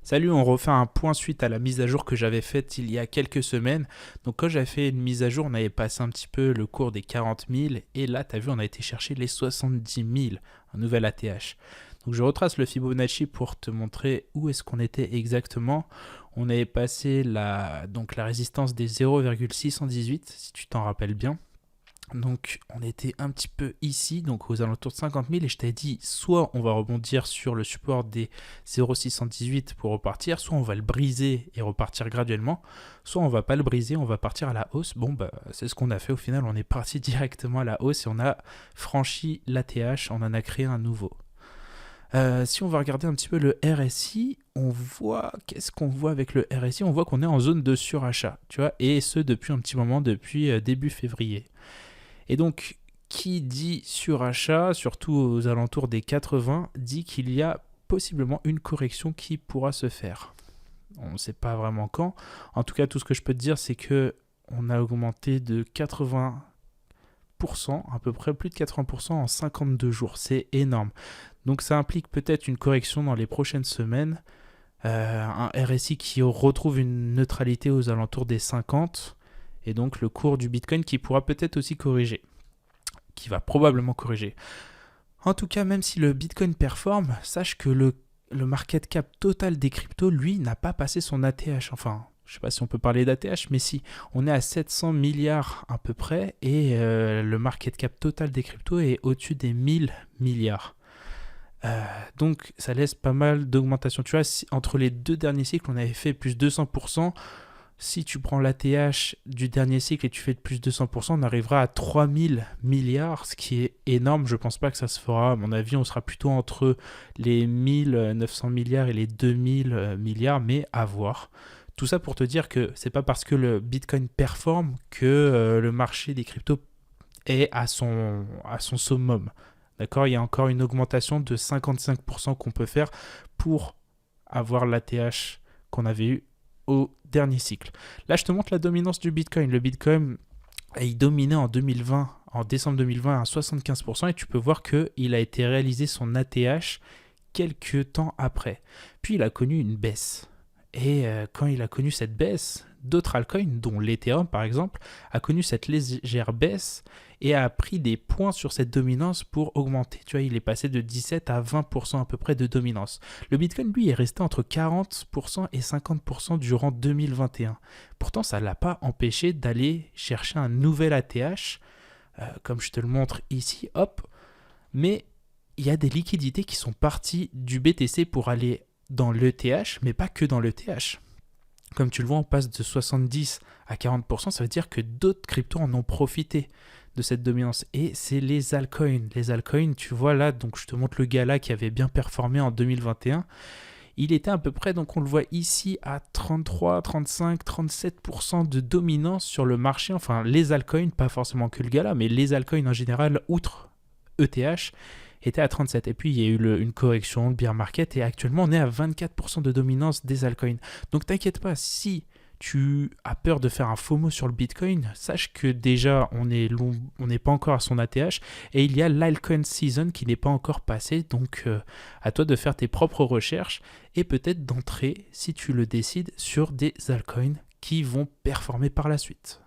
Salut, on refait un point suite à la mise à jour que j'avais faite il y a quelques semaines. Donc quand j'avais fait une mise à jour, on avait passé un petit peu le cours des 40 000 et là, tu as vu, on a été chercher les 70 000, un nouvel ATH. Donc je retrace le Fibonacci pour te montrer où est-ce qu'on était exactement. On avait passé la résistance des 0,618, si tu t'en rappelles bien. Donc on était un petit peu ici, donc aux alentours de 50 000, et je t'avais dit soit on va rebondir sur le support des 0,618 pour repartir, soit on va le briser et repartir graduellement, soit on va pas le briser, on va partir à la hausse. Bon bah c'est ce qu'on a fait au final, on est parti directement à la hausse et on a franchi l'ATH, on en a créé un nouveau. Si on va regarder un petit peu le RSI, on voit, qu'est-ce qu'on voit avec le RSI? On voit qu'on est en zone de surachat, tu vois, et ce depuis un petit moment, depuis début février. Et donc, qui dit surachat, surtout aux alentours des 80, dit qu'il y a possiblement une correction qui pourra se faire. On ne sait pas vraiment quand. En tout cas, tout ce que je peux te dire, c'est que on a augmenté de 80%, à peu près plus de 80% en 52 jours. C'est énorme. Donc ça implique peut-être une correction dans les prochaines semaines. Un RSI qui retrouve une neutralité aux alentours des 50. Et donc le cours du Bitcoin qui pourra peut-être aussi corriger. Qui va probablement corriger. En tout cas, même si le Bitcoin performe, sache que le market cap total des cryptos, lui, n'a pas passé son ATH. Enfin, je ne sais pas si on peut parler d'ATH, mais si. On est à 700 milliards à peu près et le market cap total des cryptos est au-dessus des 1000 milliards. Donc, ça laisse pas mal d'augmentation. Tu vois, entre les deux derniers cycles, on avait fait plus 200%. Si tu prends l'ATH du dernier cycle et tu fais de plus de 200%, on arrivera à 3000 milliards, ce qui est énorme. Je ne pense pas que ça se fera. À mon avis, on sera plutôt entre les 1900 milliards et les 2000 milliards, mais à voir. Tout ça pour te dire que c'est pas parce que le Bitcoin performe que le marché des cryptos est à son summum. D'accord? Il y a encore une augmentation de 55% qu'on peut faire pour avoir l'ATH qu'on avait eu au dernier cycle. Là, je te montre la dominance du Bitcoin. Le Bitcoin, il dominait en 2020, en décembre 2020 à 75%, et tu peux voir qu'il a été réalisé son ATH quelques temps après. Puis il a connu une baisse. Et quand il a connu cette baisse, d'autres altcoins, dont l'Ethereum par exemple, a connu cette légère baisse et a pris des points sur cette dominance pour augmenter. Tu vois, il est passé de 17 à 20% à peu près de dominance. Le Bitcoin, lui, est resté entre 40% et 50% durant 2021. Pourtant, ça ne l'a pas empêché d'aller chercher un nouvel ATH, comme je te le montre ici, hop. Mais il y a des liquidités qui sont parties du BTC pour aller dans l'ETH, mais pas que dans l'ETH. Comme tu le vois, on passe de 70 à 40%, ça veut dire que d'autres cryptos en ont profité de cette dominance. Et c'est les altcoins. Les altcoins, tu vois là, donc je te montre le Gala qui avait bien performé en 2021. Il était à peu près, donc on le voit ici, à 33, 35, 37% de dominance sur le marché. Enfin, les altcoins, pas forcément que le Gala, mais les altcoins en général, outre ETH, était à 37. Et puis il y a eu une correction, le bear market, et actuellement on est à 24% de dominance des altcoins. Donc t'inquiète pas, si tu as peur de faire un FOMO sur le Bitcoin, sache que déjà on n'est pas encore à son ATH et il y a l'altcoin season qui n'est pas encore passé. Donc à toi de faire tes propres recherches et peut-être d'entrer, si tu le décides, sur des altcoins qui vont performer par la suite.